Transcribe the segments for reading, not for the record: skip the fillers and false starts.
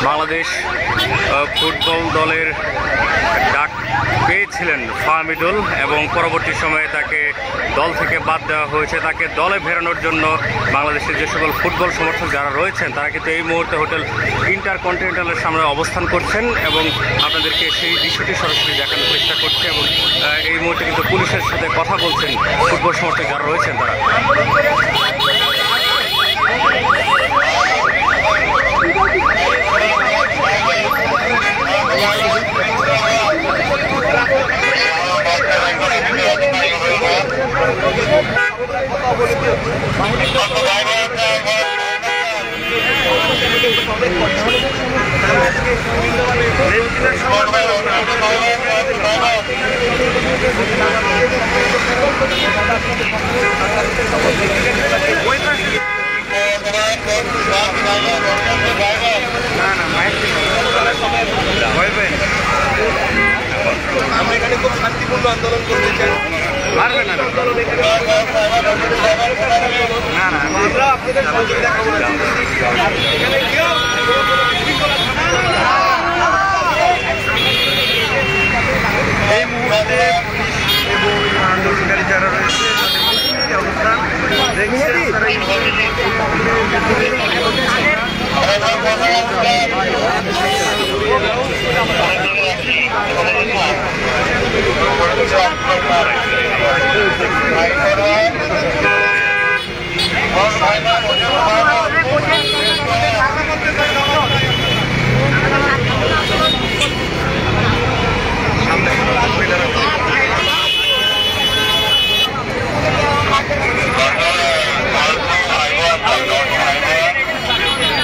Bangladesh football দলের ডাক পেয়েছিলেন ফাহমিদুল এবং পরবর্তী সময়ে তাকে দল থেকে বাদ দেওয়া হয়েছে। তাকে দলে ফেরানোর জন্য বাংলাদেশের যে সকল ফুটবল সমর্থক যারা রয়েছেন তারা কিন্তু এই মুহূর্তে হোটেল ইন্টারকন্টিনেন্টালের সামনে অবস্থান করছেন এবং আপনাদেরকে সেই দৃশ্যটি সরাসরি দেখানোর চেষ্টা করছে এবং এই মুহূর্তে কিন্তু পুলিশের সাথে কথা বলছেন ফুটবল সমর্থক যারা রয়েছেন তারা। আমরা এখানে খুব শান্তিপূর্ণ আন্দোলন করতে চাই। পারবে না না আমরা আপনাদের সহযোগিতা কামনা করছি। এই মুহূর্তে পুলিশ এবং আন্দোলনকারী যারা রয়েছে তাদের অবস্থান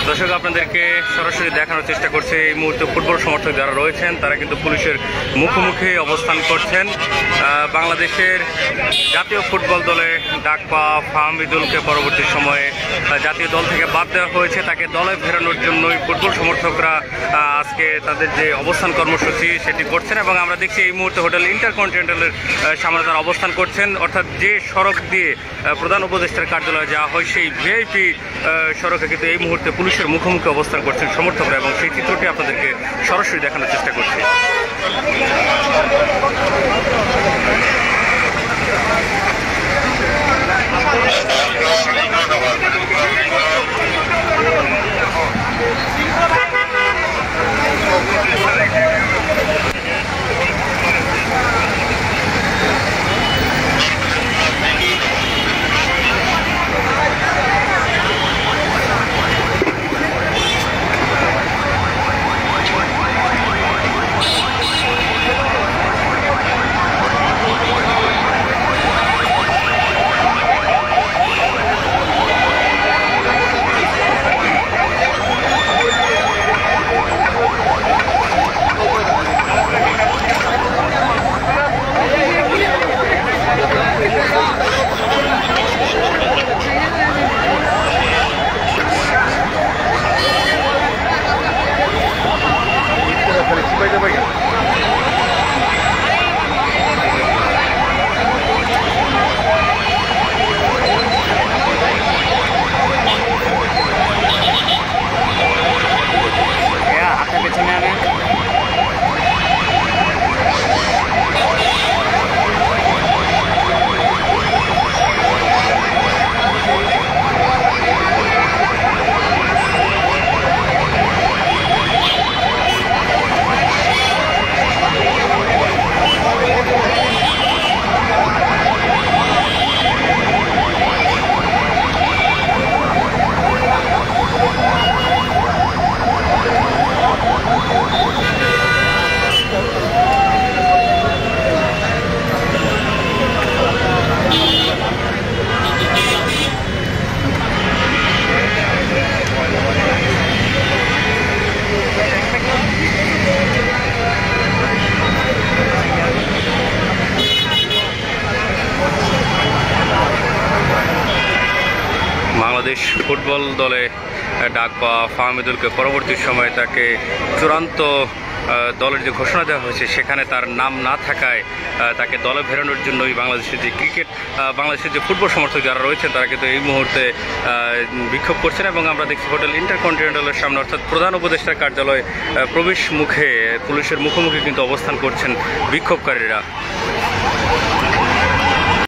দর্শক আপনাদেরকে সরাসরি দেখানোর চেষ্টা করছে এই মুহূর্তে ফুটবল সমর্থক যারা রয়েছেন তারা কিন্তু পুলিশের মুখোমুখি অবস্থান করছেন। বাংলাদেশের জাতীয় ফুটবল দলে ডাক পাওয়া ফাহমিদুলকে পরবর্তী সময়ে জাতীয় দল থেকে বাদ দেওয়া হয়েছে। তাকে দলে ফেরানোর জন্যই ফুটবল সমর্থকরা আজকে তাদের যে অবস্থান কর্মসূচি সেটি করছেন এবং আমরা দেখছি এই মুহূর্তে হোটেল ইন্টারকন্টিনেন্টালের সামনে তারা অবস্থান করছেন। অর্থাৎ যে সড়ক দিয়ে প্রধান উপদেষ্টার কার্যালয়ে যাওয়া হয় সেই ভিআইপি সড়কে কিন্তু এই মুহূর্তে পুলিশের মুখোমুখি অবস্থান করছেন সমর্থকরা এবং সেই চিত্রটি আপনাদেরকে সরাসরি দেখানোর চেষ্টা করছি। বাংলাদেশ ফুটবল দলে ডাক পাওয়া ফাহমিদুলকে পরবর্তী সময়ে তাকে চূড়ান্ত দলের যে ঘোষণা দেওয়া হয়েছে সেখানে তার নাম না থাকায় তাকে দলে ফেরানোর জন্যই বাংলাদেশের যে ফুটবল সমর্থক যারা রয়েছেন তারা কিন্তু এই মুহূর্তে বিক্ষোভ করছেন। এবং আমরা দেখছি হোটেল ইন্টারকন্টিনেন্টালের সামনে অর্থাৎ প্রধান উপদেষ্টার কার্যালয় প্রবেশ মুখে পুলিশের মুখোমুখি কিন্তু অবস্থান করছেন বিক্ষোভকারীরা।